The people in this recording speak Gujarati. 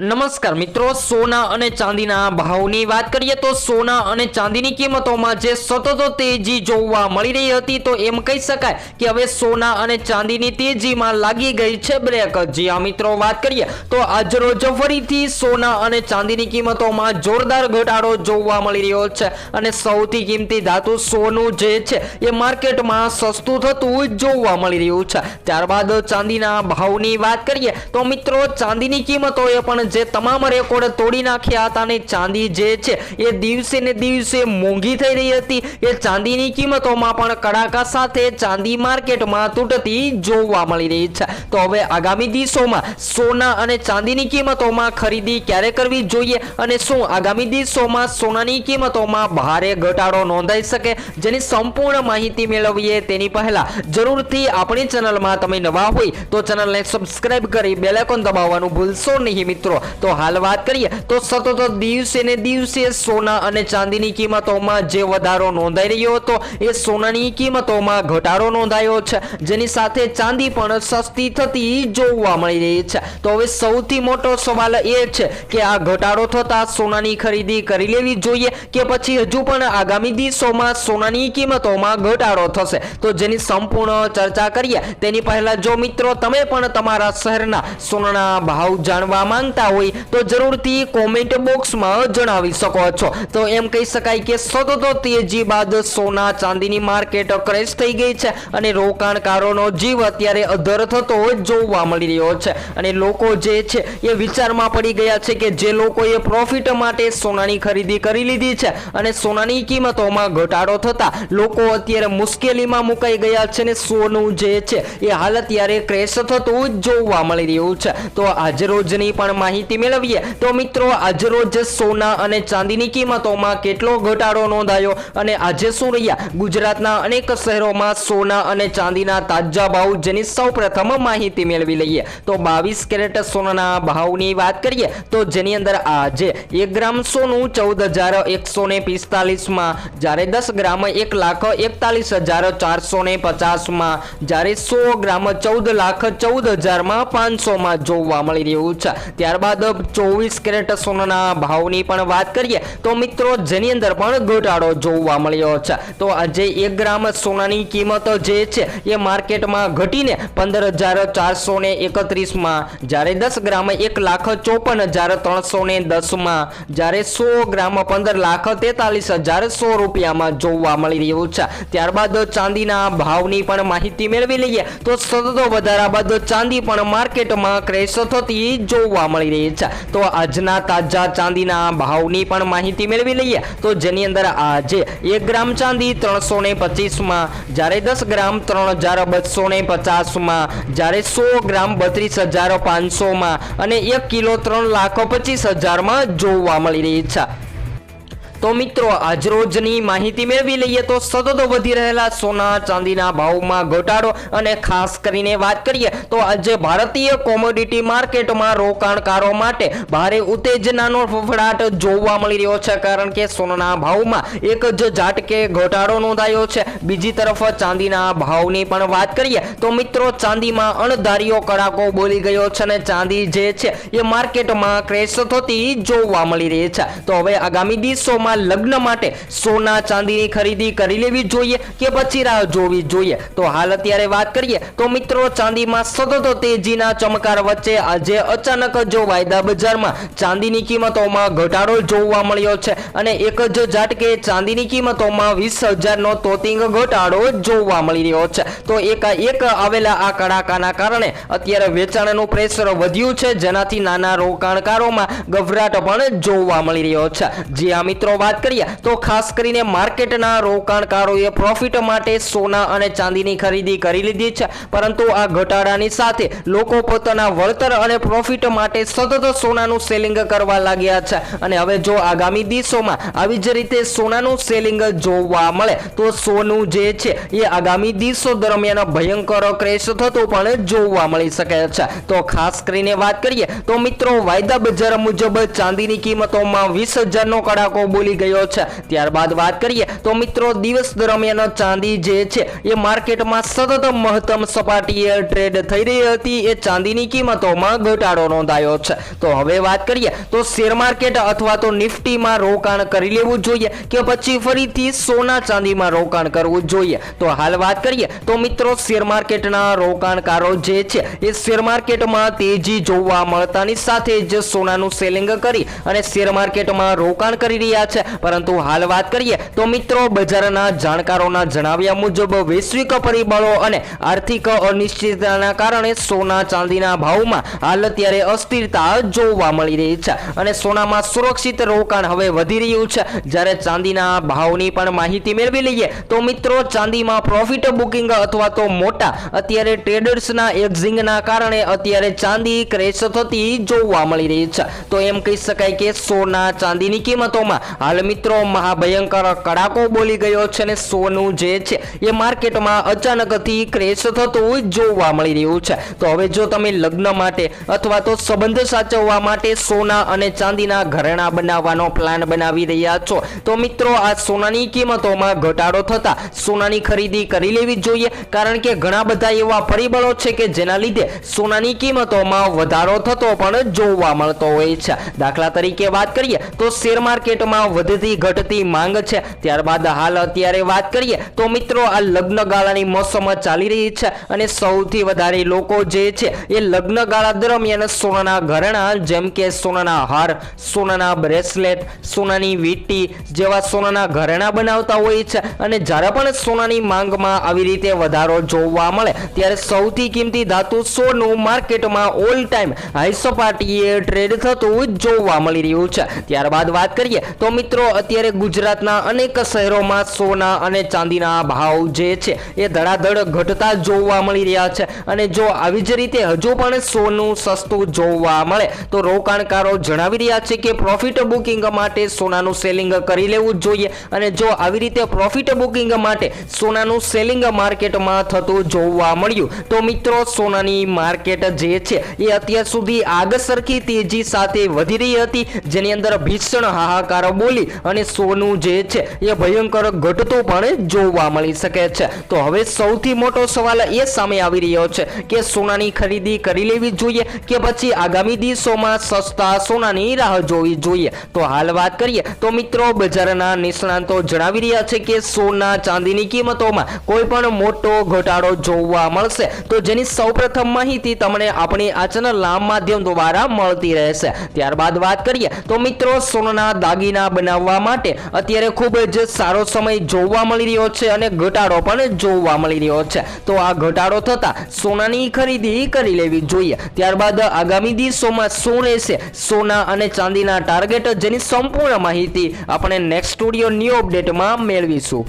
નમસ્કાર મિત્રો, સોના અને ચાંદીના ભાવની વાત કરીએ તો સોના અને ચાંદીની કિંમતોમાં જે સતત તેજી જોવા મળી રહી હતી, તો એમ કહી શકાય કે હવે સોના અને ચાંદીની તેજીમાં લાગી ગઈ છે બ્રેક। જી હા મિત્રો, વાત કરીએ તો આજરોજ ફરીથી સોના અને ચાંદીની કિંમતોમાં જોરદાર ઘટાડો જોવા મળી રહ્યો છે અને સૌથી કિંમતી ધાતુ સોનું જે છે એ માર્કેટમાં સસ્તું થતું જોવા મળી રહ્યું છે। ત્યારબાદ ચાંદીના ભાવની વાત કરીએ તો મિત્રો, ચાંદીની કિંમતોએ પણ જે તમામ રેકોર્ડ તોડી નાખ્યા હતા અને ચાંદી જે છે એ દિવસે ને દિવસે મોંઘી થઈ રહી હતી, એ ચાંદીની કિંમતોમાં પણ કડાકા સાથે ચાંદી માર્કેટમાં તૂટતી જોવા મળી રહી છે। તો હવે આગામી દિવસોમાં સોના અને ચાંદીની કિંમતોમાં ખરીદી ક્યારે કરવી જોઈએ અને શું આગામી દિવસોમાં સોનાની કિંમતોમાં ભારે ઘટાડો નોંધાઈ શકે, જેની સંપૂર્ણ માહિતી મેળવીએ તેની પહેલા જરૂરથી આપણી ચેનલમાં તમે નવા હોય તો ચેનલને સબસ્ક્રાઇબ કરી બેલ આઇકોન દબાવવાનું ભૂલશો નહીં મિત્રો। તો હાલ વાત કરીએ તો સતત દિવસે ને દિવસે સોના અને ચાંદીની કિંમતોમાં જે વધારો નોંધાઈ રહ્યો હતો, એ સોનાની કિંમતોમાં ઘટાડો નોંધાયો છે, જેની સાથે ચાંદી પણ સસ્તી થતી જોવા મળી રહી છે। તો હવે સૌથી મોટો સવાલ એ છે કે આ ઘટાડો થતા સોનાની ખરીદી કરી લેવી જોઈએ કે પછી હજુ પણ આગામી દિવસોમાં સોનાની કિંમતોમાં ઘટાડો થશે, તો જેની સંપૂર્ણ ચર્ચા કરીએ તેની પહેલા જો મિત્રો તમે પણ તમારા શહેરના સોનાના ભાવ જાણવા માંગતા હોય તો જરૂરથી કોમેન્ટ બોક્સમાં જણાવી શકો છો। તો એમ કહી શકાય કે સતત તેજી બાદ સોના ચાંદીની માર્કેટ ક્રેશ થઈ ગઈ છે અને રોકાણકારોનો જીવ અત્યારે અધર થતો જોવા મળી રહ્યો છે અને લોકો જે છે એ વિચારમાં પડી ગયા છે કે જે લોકોએ પ્રોફિટ માટે સોનાની ખરીદી કરી લીધી છે અને સોનાની કિંમતોમાં ઘટાડો થતા લોકો અત્યારે મુશ્કેલીમાં મુકાઈ ગયા છે અને સોનું જે છે એ હાલ અત્યારે ક્રેશ થતું જોવા મળી રહ્યું છે। તો આજે રોજની પણ માહિતી મેળવીએ તો મિત્રો, આજરોજ સોના અને ચાંદીની કિંમતોમાં કેટલો ઘટાડો નોંધાયો અને આજે શું રહ્યા ગુજરાતના અનેક શહેરોમાં સોના અને ચાંદીના તાજા ભાવ, જેની સૌપ્રથમ માહિતી મેળવી લઈએ। તો 22 કેરેટ સોનાના ભાવની વાત કરીએ તો જેની અંદર આજે 1 ગ્રામ સોનું 14,145 માં, જ્યારે 10 ગ્રામ 1,41,450 માં, જ્યારે 100 ગ્રામ 14,14,000 માં 500 માં જોવા મળી રહ્યું છે। ત્યારબાદ 24 કેરેટ સોનાના ભાવની પણ વાત કરીએ તો મિત્રો, જેની અંદર પણ ઘટાડો જોવા મળ્યો છે। તો આજે 1 ગ્રામ સોનાની કિંમત જે છે એ માર્કેટમાં ઘટીને 15,431 માં, જ્યારે 10 ગ્રામ 1,54,310 માં, જ્યારે 100 ગ્રામ 15,43,100 રૂપિયામાં જોવા મળી રહ્યું છે। ત્યારબાદ ચાંદીના ભાવની પણ માહિતી મેળવી લઈએ તો સતત વધારા બાદ ચાંદી પણ માર્કેટમાં ક્રેશ થતી જોવા મળી રહી છે। તો આજના તાજા ચાંદીના ભાવની પણ માહિતી મેળવી લઈએ તો જેની અંદર આજે 1 ગ્રામ ચાંદી 325 માં, જ્યારે 10 ગ્રામ 3,250 માં, જ્યારે 100 ગ્રામ 32,500 માં અને 1 કિલો 3,25,000 માં જોવા મળી રહી છે। તો મિત્રો, આજરોજની માહિતી મેળવી લઈએ તો સતત વધી રહેલા સોના ચાંદીના ભાવમાં ઘટાડો અને ખાસ કરીને વાત કરીએ તો આજે ભારતીય કોમોડિટી માર્કેટમાં રોકાણકારો માટે ભારે ઉત્તેજનાનો ફફડાટ જોવા મળી રહ્યો છે, કારણ કે સોનાના ભાવમાં એક જ ઝાટકે ઘટાડો નોંધાયો છે। બીજી તરફ ચાંદીના ભાવની પણ વાત કરીએ તો મિત્રો, ચાંદીમાં અણધાર્યો કડાકો બોલી ગયો છે અને ચાંદી જે છે એ માર્કેટમાં ક્રેશ થતી જોવા મળી રહી છે। તો હવે આગામી દિવસોમાં લગ્ન માટે સોના ચાંદીની ખરીદી કરી લેવી જોઈએ કે પછી રાહ જોવી જોઈએ? તો હાલ અત્યારે વાત કરીએ તો મિત્રો, ચાંદીમાં સતત તેજીના ચમકાર વચ્ચે આજે અચાનક જો વાયદા બજારમાં ચાંદીની કિંમતોમાં ઘટાડો જોવા મળ્યો છે અને એક જ ઝાટકે ચાંદીની કિંમતોમાં 20,000 નો તોતિંગ ઘટાડો જોવા મળી રહ્યો છે। તો એકાએક આવેલા આ કડાકાના કારણે અત્યારે વેચાણનું પ્રેશર વધ્યું છે, જેનાથી નાના રોકાણકારોમાં ગભરાટ પણ જોવા મળી રહ્યો છે। જી આ મિત્રો, વાત કરીએ તો ખાસ કરીને માર્કેટના રોકાણકારોએ પ્રોફિટ માટે સોના અને ચાંદીની ખરીદી કરી લીધી છે, પરંતુ આ ઘટાડાની સાથે લોકો પોતાના વળતર અને પ્રોફિટ માટે સતત સોનાનું સેલિંગ કરવા લાગ્યા છે અને હવે જો આગામી દિવસોમાં આવી જ રીતે સોનાનું સેલિંગ જોવા મળે તો સોનું જે છે એ આગામી દિવસો દરમિયાન ભયંકર ક્રેશ થતો પણ જોવા મળી શકે છે। તો ખાસ કરીને વાત કરીએ તો મિત્રો, વાયદા બજાર મુજબ ચાંદીની કિંમતોમાં 20,000 નો કડાકો બોલી ગયો છે। ત્યારબાદ વાત કરીએ તો મિત્રો દિવસ દરમિયાન ચાંદી જે છે એ માર્કેટમાં સતત મહત્તમ સપાટીએ ટ્રેડ થઈ રહી હતી। એ ચાંદીની કિંમતોમાં ઘટાડો નોંધાયો છે। તો હવે વાત કરીએ તો શેર માર્કેટ અથવા તો નિફ્ટીમાં રોકાણ કરી લેવું જોઈએ કે પછી ફરીથી સોના ચાંદીમાં રોકાણ કરવું જોઈએ। તો હાલ વાત કરીએ તો મિત્રો શેર માર્કેટના રોકાણકારો જે છે એ શેર માર્કેટમાં તેજી જોવા મળતાની સાથે જ સોનાનું સેલિંગ કરી અને શેર માર્કેટમાં રોકાણ કરી રહ્યા છે। પરંતુ હાલ વાત કરીએ તો મિત્રો બજારના જાણકારોના જણાવ્યા મુજબ વૈશ્વિક પરિબળો અને આર્થિક અનિશ્ચિતતાના કારણે સોના ચાંદીના ભાવમાં હાલ અત્યારે અસ્થિરતા જોવા મળી રહી છે અને સોનામાં સુરક્ષિત રોકાણ હવે વધી રહ્યું છે। જ્યારે ચાંદીના ભાવની પણ માહિતી મેળવી લઈએ તો મિત્રો ચાંદીમાં પ્રોફિટ બુકિંગ અથવા તો મોટા અત્યારે ટ્રેડર્સના એક્ઝિંગના કારણે અત્યારે ચાંદી ક્રેશ થતી જોવા મળી રહી છે। તો એમ કહી શકાય કે સોના ચાંદીની કિંમતોમાં હાલ મિત્રો મહાભયંકર કડાકો બોલી ગયો છે અને સોનું જે છે એ માર્કેટમાં અચાનકથી ક્રેશ થતું જોવા મળી રહ્યું છે। તો હવે જો તમે લગ્ન માટે અથવા તો સંબંધ સાચવવા માટે સોના અને ચાંદીના ઘરેણાં બનાવવાનો પ્લાન બનાવી રહ્યા છો તો મિત્રો આ સોનાની કિંમતોમાં ઘટાડો થતા સોનાની ખરીદી કરી લેવી જોઈએ, કારણ કે ઘણા બધા એવા પરિબળો છે કે જેના લીધે સોનાની કિંમતોમાં વધારો થતો પણ જોવા મળતો હોય છે। દાખલા તરીકે વાત કરીએ તો શેર માર્કેટમાં વધતી ઘટતી માંગ છે। ત્યારબાદ હાલ અત્યારે વાત કરીએ તો મિત્રો આ લગ્ન ગાળાની મોસમ ચાલી રહી છે અને સૌથી વધારે લોકો જે છે એ લગ્ન ગાળા દરમિયાન સોનાના ઘરેણાં જેમ કે સોનાના હાર, સોનાના બ્રેસલેટ, સોનાની વીંટી જેવા સોનાના ઘરેણાં બનાવતા હોય છે અને જ્યારે પણ સોનાની માંગમાં આવી રીતે વધારો જોવા મળે ત્યારે સૌથી કિંમતી ધાતુ સોનું માર્કેટમાં ઓલ ટાઈમ હાઈ સપાટીએ ટ્રેડ થતું જોવા મળી રહ્યું છે। ત્યારબાદ વાત કરીએ તો મિત્રો અત્યારે ગુજરાતના અનેક શહેરોમાં સોના અને ચાંદીના ભાવ જે છે એ ધડાધડ ઘટતા જોવા મળી રહ્યા છે અને જો આવી જ રીતે હજુ પણ સોનું સસ્તું જોવા મળે તો રોકાણકારો જણાવી રહ્યા છે કે પ્રોફિટ બુકિંગ માટે સોનાનું સેલિંગ કરી લેવું જોઈએ અને જો આવી રીતે પ્રોફિટ બુકિંગ માટે સોનાનું સેલિંગ માર્કેટમાં થતું જોવા મળ્યું તો મિત્રો સોનાની માર્કેટ જે છે એ અત્યાર સુધી આગ સરખી તેજી સાથે વધી રહી હતી, જેની અંદર ભીષણ હાહાકાર બોલી અને સોનું જે છે એ ભયંકર ઘટતું પણ જોવા મળી શકે છે। તો હવે સૌથી મોટો સવાલ એ સામે આવી રહ્યો છે કે સોનાની ખરીદી કરી લેવી જોઈએ કે પછી આગામી દિવસોમાં સસ્તા સોનાની રાહ જોવી જોઈએ। તો હાલ વાત કરીએ તો મિત્રો બજારના નિષ્ણાંતો જણાવી રહ્યા છે કે સોના ચાંદીની કિંમતોમાં કોઈ પણ મોટો ઘટાડો જોવા મળશે તો જેની સૌપ્રથમ માહિતી તમને આપણી આ ચેનલના માધ્યમ દ્વારા મળતી રહેશે। ત્યારબાદ વાત કરીએ તો મિત્રો સોનાના દાગીના બનાવવા માટે અત્યારે ખૂબ જ સારો સમય જોવા મળી રહ્યો છે અને ઘટાડો પણ જોવા મળી રહ્યો છે। તો આ ઘટાડો થતા સોનાની ખરીદી કરી લેવી જોઈએ। ત્યારબાદ આગામી દિવસોમાં શું રહેશે સોના અને ચાંદીના ટાર્ગેટ, જેની સંપૂર્ણ માહિતી આપણે નેક્સ્ટ સ્ટુડિયો ન્યૂ અપડેટમાં મેળવીશું।